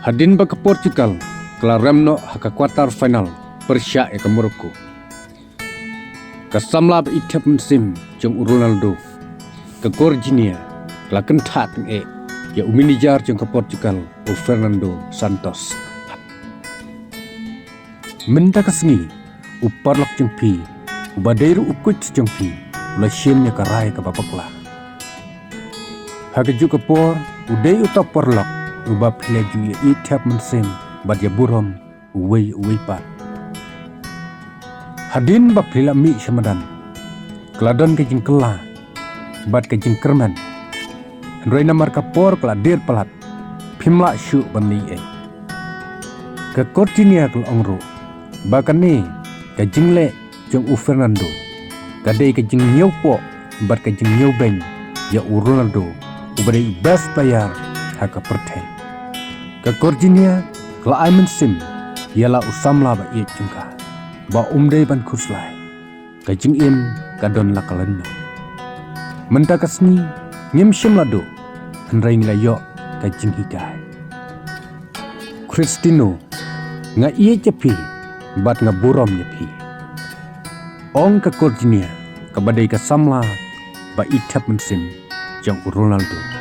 Hadin ba ke Portugal kala remno haka quarter final Persia ke Morocco. Kasamla ba itap musim jong Ronaldo ke Gorginia kala kentat ya uminijar jong ke Portugal o Fernando Santos. Menda kasni uparlok jong pi ubadairu ukut jong pi ula shemnya karai ke babakla. Haka juga por udai utap porlok ubah pelaju ya itap musim bad ya burom uwei pat. Hadin bab pelila mi syamadan keladon ke jing kela bad ke jing kerman Androi namar kapor keladir pelat pimla syuk bani ke Cortinia kel ongro bahkan ni ke jing le jong u Fernando kadai ke jing nyau po bad ke jing nyau beng ya u Ronaldo ubadai best player haka pertai ke Cortinia kela aimen sim ialah usamla ba iet jungka ba umdai ban kuslai ke jing in kadon lakalenno menta kasni ngim shimlado andrai nglayo ke jing higai Cristiano nga iye cepi bat nga burom nyepi ong ke Cortinia ke badai ke samla ba itap mensim jang Ronaldo